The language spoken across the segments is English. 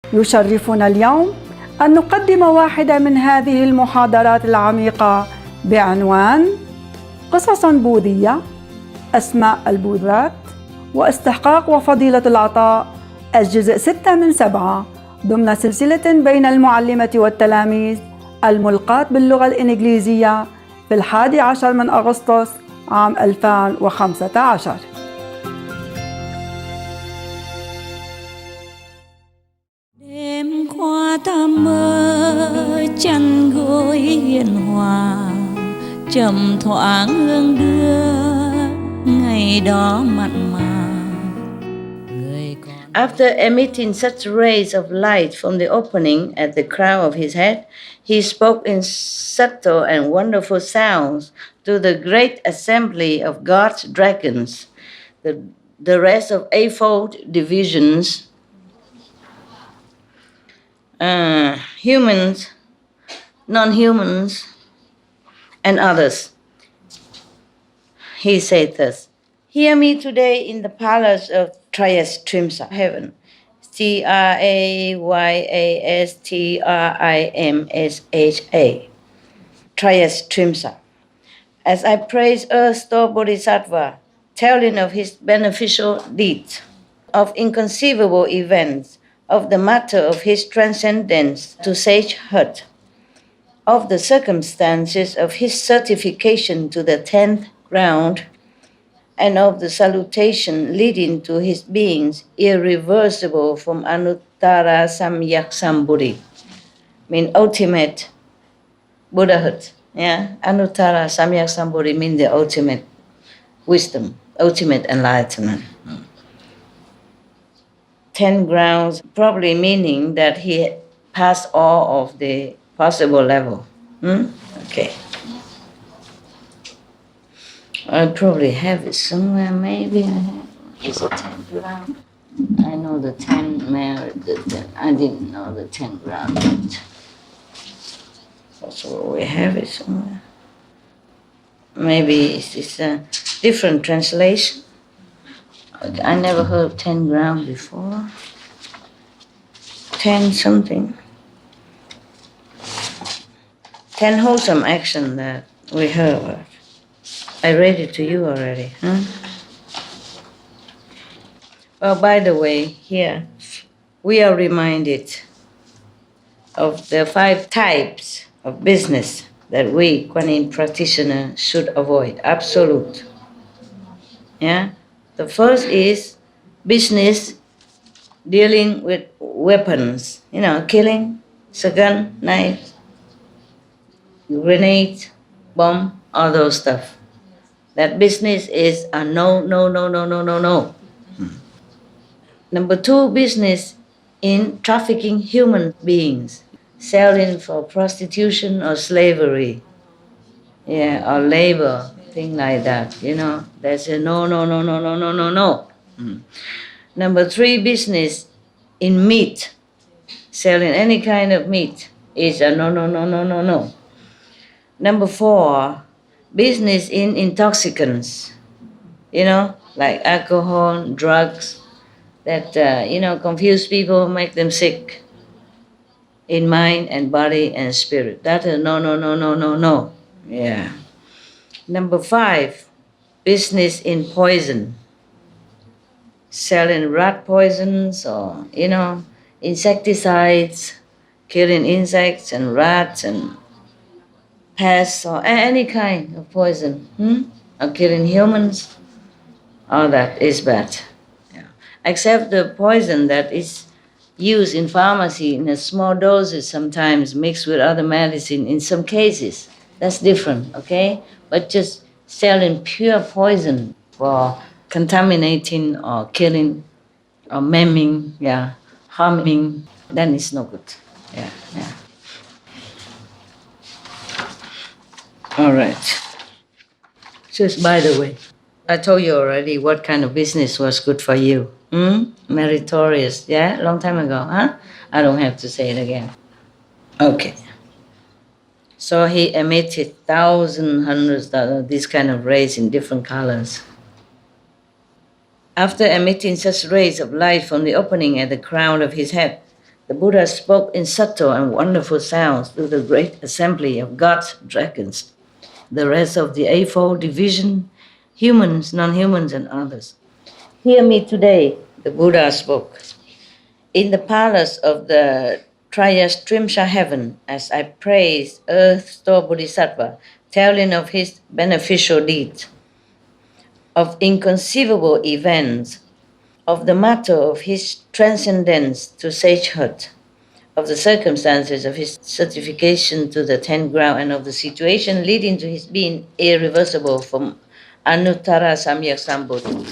يشرفنا اليوم أن نقدم واحدة من هذه المحاضرات العميقة بعنوان قصص بوذية، أسماء البوذات، واستحقاق وفضيلة العطاء، الجزء 6 من 7 ضمن سلسلة بين المعلمة والتلاميذ الملقاة باللغة الإنجليزية في 11 من أغسطس عام 2015. Đêm qua ta mơ chăn gối hiền hòa, trầm thoáng hương đưa ngày đó mặn mà. After emitting such rays of light from the opening at the crown of his head, he spoke in subtle and wonderful sounds to the great assembly of God's dragons, the rest of eightfold divisions, humans, non-humans, and others. He said thus, "Hear me today in the palace of Trayastrimsa heaven, Trayastrimsa, Trayastrimsa, as I praise Earth's Store Bodhisattva, telling of his beneficial deeds, of inconceivable events, of the matter of his transcendence to sagehood, of the circumstances of his certification to the 10th ground, and of the salutation leading to his beings irreversible from Anuttara Samyak Sambuddhi, mean ultimate Buddhahood. Yeah, Anuttara Samyak Sambuddhi means the ultimate wisdom, ultimate enlightenment. 10 grounds, probably meaning that he passed all of the possible level. Okay. I probably have it somewhere, maybe I have. Is it 10 ground? I know the 10 merit, I didn't know the 10 ground yet. So we have it somewhere. Maybe it's a different translation. I never heard of 10 ground before. 10 something. 10 wholesome action that we heard about. I read it to you already, huh? Well, by the way, here we are reminded of the 5 types of business that we, Kuan Yin practitioners, should avoid. Absolute. Yeah? The first is business dealing with weapons, killing, gun, knife, grenade, bomb, all those stuff. That business is a no. Number 2, business in trafficking human beings, selling for prostitution or slavery, or labor, thing like that. That's a no. Number 3, business in meat, selling any kind of meat is a no. Number 4, business in intoxicants, like alcohol, drugs, that, confuse people, make them sick in mind and body and spirit. That is no. Yeah. Number 5, business in poison, selling rat poisons or, insecticides, killing insects and rats and pests or any kind of poison, or killing humans. All that is bad. Yeah. Except the poison that is used in pharmacy in a small doses, sometimes mixed with other medicine in some cases. That's different, okay? But just selling pure poison for contaminating or killing or maiming, harming, then it's no good. Yeah. All right. Just by the way, I told you already what kind of business was good for you. Meritorious, long time ago, huh? I don't have to say it again. Okay. So he emitted thousands, hundreds of these kind of rays in different colors. After emitting such rays of light from the opening at the crown of his head, The Buddha spoke in subtle and wonderful sounds to the great assembly of gods, dragons, the rest of the eightfold division, humans, non-humans, and others. Hear me today, the Buddha spoke. In the palace of the Triyastrimsa heaven, as I praise earth store Bodhisattva, telling of his beneficial deeds, of inconceivable events, of the matter of his transcendence to sagehood, of the circumstances of his certification to the 10th ground, and of the situation leading to his being irreversible from Anuttara Samyak Sambodhi.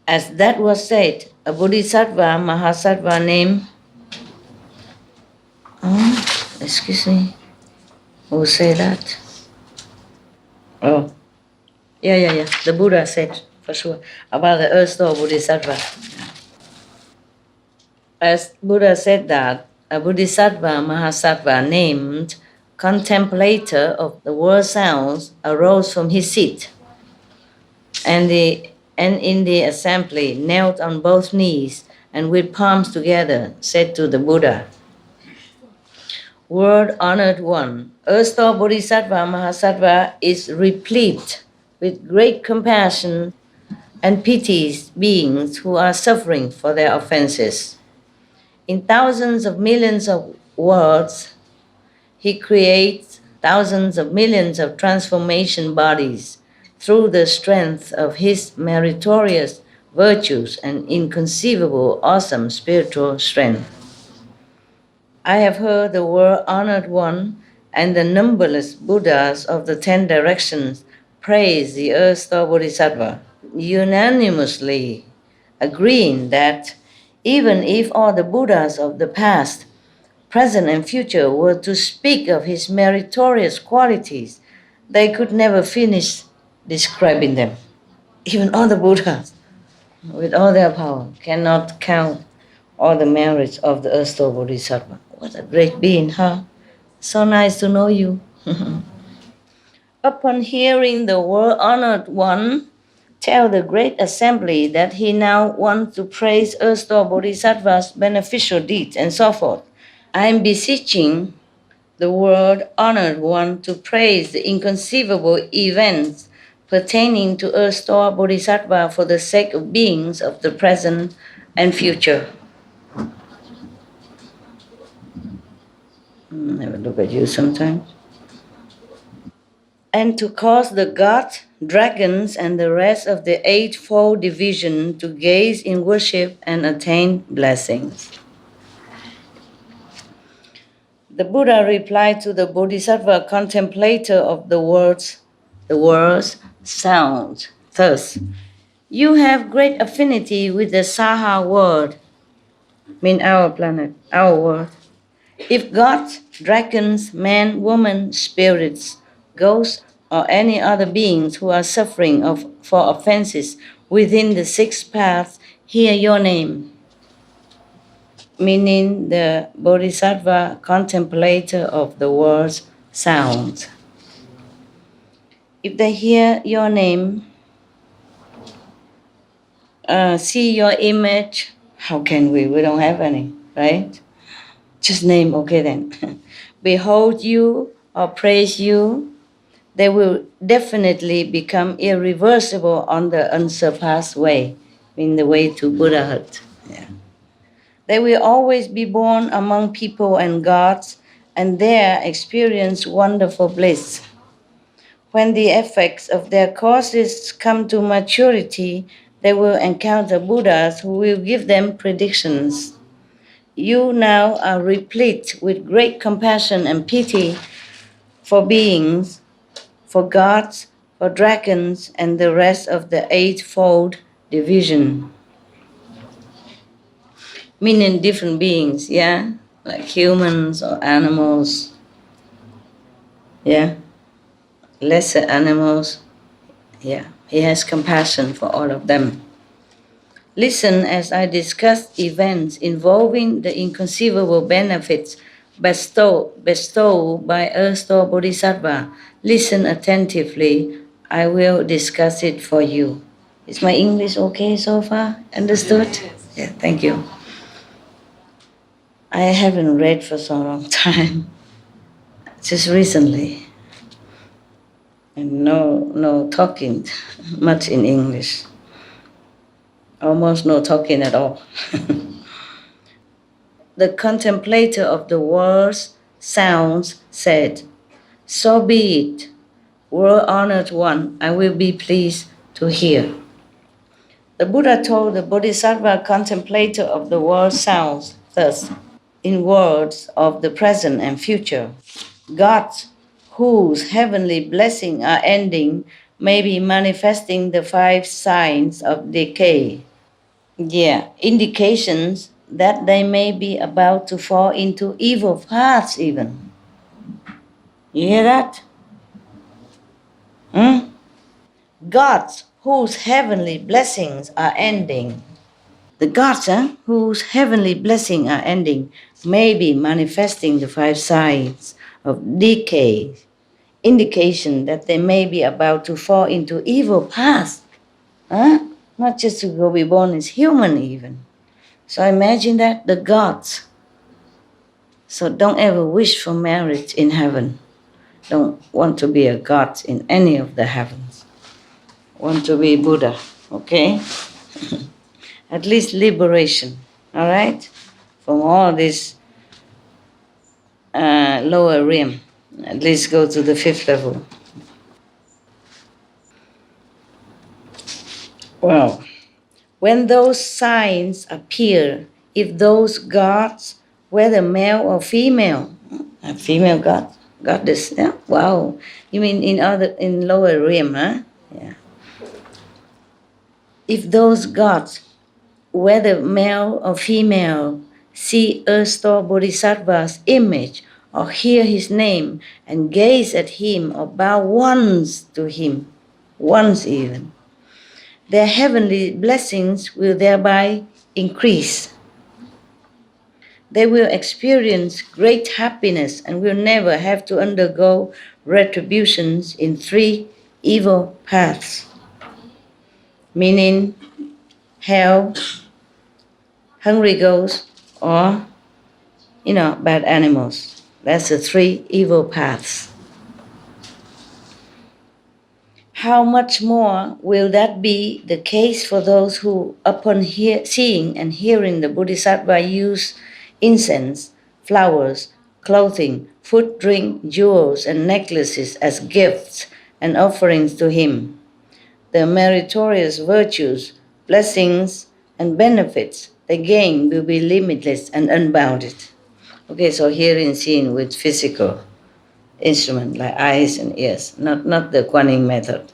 As that was said, a Bodhisattva, Mahasattva named, excuse me, who will say that? Oh, yeah. The Buddha said, for sure, about the earth store Bodhisattva. As Buddha said that, a Bodhisattva, Mahasattva named contemplator of the world sounds arose from his seat, and in the assembly knelt on both knees and with palms together said to the Buddha, World honored one, earth store Bodhisattva, Mahasattva is replete with great compassion and pities beings who are suffering for their offenses. In thousands of millions of worlds, he creates thousands of millions of transformation bodies through the strength of his meritorious virtues and inconceivable awesome spiritual strength. I have heard the world honored one and the numberless Buddhas of the 10 directions praise the earth store Bodhisattva, unanimously agreeing that even if all the Buddhas of the past, present, and future were to speak of his meritorious qualities, they could never finish describing them. Even all the Buddhas, with all their power, cannot count all the merits of the earth store Bodhisattva. What a great being, huh? So nice to know you. Upon hearing the world-honored one tell the great assembly that he now wants to praise earth store Bodhisattva's beneficial deeds and so forth, I am beseeching the world-honored one to praise the inconceivable events pertaining to earth store Bodhisattva for the sake of beings of the present and future. Have a look at you sometimes. And to cause the gods, dragons, and the rest of the eightfold division to gaze in worship and attain blessings. The Buddha replied to the Bodhisattva contemplator of the world's sound. Thus, you have great affinity with the Saha world, mean our planet, our world. If gods, dragons, men, women, spirits, ghosts, or any other beings who are suffering for offenses within the 6 paths hear your name, meaning the Bodhisattva contemplator of the world's sound. If they hear your name, see your image, how can we? We don't have any, right? Just name, okay then. Behold you or praise you, they will definitely become irreversible on the unsurpassed way, in the way to Buddhahood. Yeah. They will always be born among people and gods, and there experience wonderful bliss. When the effects of their causes come to maturity, they will encounter Buddhas who will give them predictions. You now are replete with great compassion and pity for beings, for gods, for dragons, and the rest of the eightfold division. Meaning different beings, yeah? Like humans or animals, yeah? Lesser animals, yeah. He has compassion for all of them. Listen as I discuss events involving the inconceivable benefits bestowed by earth store Bodhisattva. Listen attentively. I will discuss it for you. Is my English okay so far? Understood? Yeah, thank you. I haven't read for so long time, just recently. And no talking much in English. Almost no talking at all. The contemplator of the world's sounds said, "So be it, world-honored one, I will be pleased to hear." The Buddha told the Bodhisattva contemplator of the world's sounds thus, in words of the present and future: gods whose heavenly blessings are ending may be manifesting the 5 signs of decay. Yeah, indications that they may be about to fall into evil paths even. You hear that? Gods whose heavenly blessings are ending. The gods whose heavenly blessings are ending may be manifesting the 5 signs of decay, indication that they may be about to fall into evil paths. Not just to go be born as human even. So imagine that, the gods. So don't ever wish for marriage in heaven. Don't want to be a god in any of the heavens. Want to be Buddha, okay? At least liberation, all right? From all this lower realm. At least go to the 5th level. Well, when those signs appear, if those gods, whether male or female, a female god, goddess, yeah? Wow. You mean in lower realm, huh? Yeah. If those gods, whether male or female, see erstwhile Bodhisattva's image or hear his name and gaze at him or bow once to him, once even, their heavenly blessings will thereby increase. They will experience great happiness and will never have to undergo retributions in 3 evil paths, meaning hell, hungry ghosts, or, bad animals. That's the 3 evil paths. How much more will that be the case for those who, upon seeing and hearing the Bodhisattva use incense, flowers, clothing, food, drink, jewels, and necklaces as gifts and offerings to him? The meritorious virtues, blessings, and benefits they gain will be limitless and unbounded. Okay, so hearing, seeing with physical instrument like eyes and ears, not the Kuan method.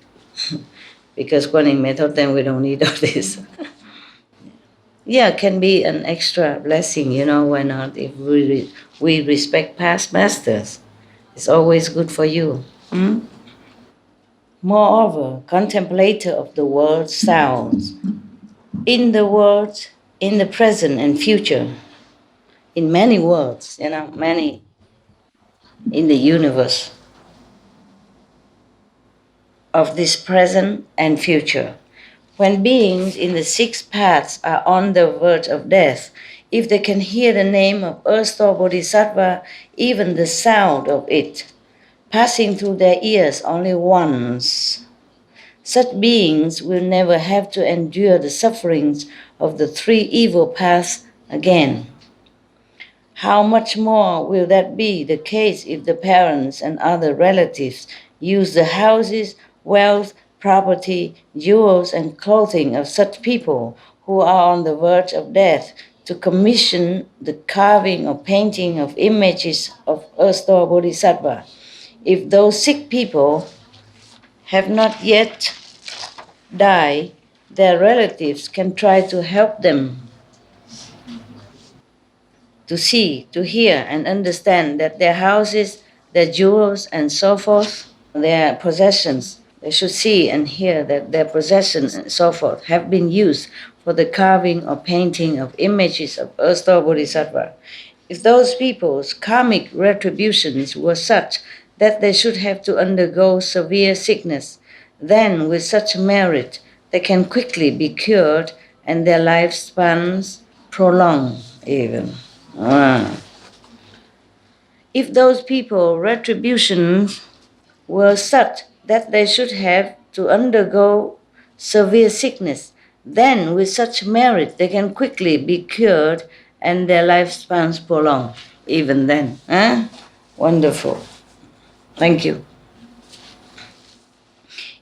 Because Kuan method, then we don't need all this. Yeah, can be an extra blessing, why not? If we respect past masters, it's always good for you. Moreover, contemplator of the world's sounds, in the world, in the present and future, in many worlds, many in the universe of this present and future. When beings in the 6 paths are on the verge of death, if they can hear the name of erstwhile Bodhisattva, even the sound of it, passing through their ears only once, such beings will never have to endure the sufferings of the 3 evil paths again. How much more will that be the case if the parents and other relatives use the houses, wealth, property, jewels, and clothing of such people who are on the verge of death to commission the carving or painting of images of erstwhile Bodhisattva? If those sick people have not yet died, their relatives can try to help them to see, to hear, and understand that their houses, their jewels, and so forth, their possessions, they should see and hear that their possessions and so forth have been used for the carving or painting of images of erstwhile Bodhisattva. If those people's karmic retributions were such that they should have to undergo severe sickness, then with such merit they can quickly be cured and their lifespans prolonged even. If those people retributions were such that they should have to undergo severe sickness, then with such merit they can quickly be cured and their lifespans prolonged. Even then, wonderful. Thank you.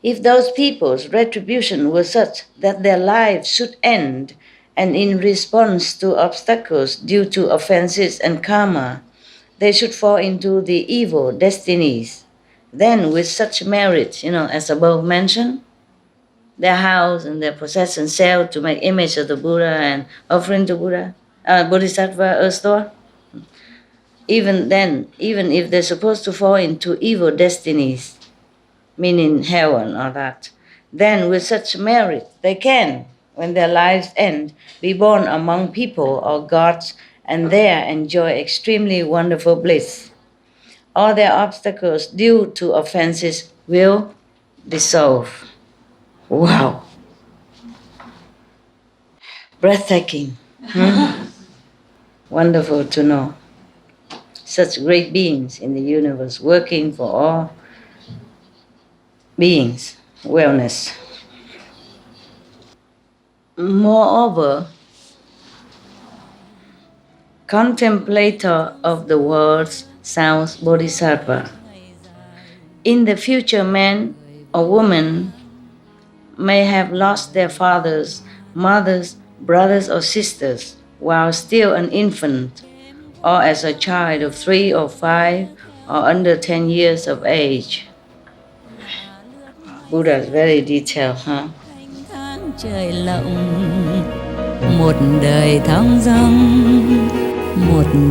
If those people's retribution were such that their lives should end, and in response to obstacles due to offenses and karma, they should fall into the evil destinies, then with such merit, as above mentioned, their house and their possessions sell to make image of the Buddha and offering to Buddha, Bodhisattva or store. Even then, even if they're supposed to fall into evil destinies, meaning heaven or that, then with such merit they can, when their lives end, be born among people or gods and there enjoy extremely wonderful bliss. All their obstacles due to offenses will dissolve. Wow. Breathtaking. Wonderful to know. Such great beings in the universe working for all beings' wellness. Moreover, contemplator of the world's sounds Bodhisattva, in the future man or woman may have lost their fathers, mothers, brothers or sisters while still an infant, or as a child of 3 or 5 or under 10 years of age. Buddha is very detailed, Tháng trời lộng, một đời thong dong, một đời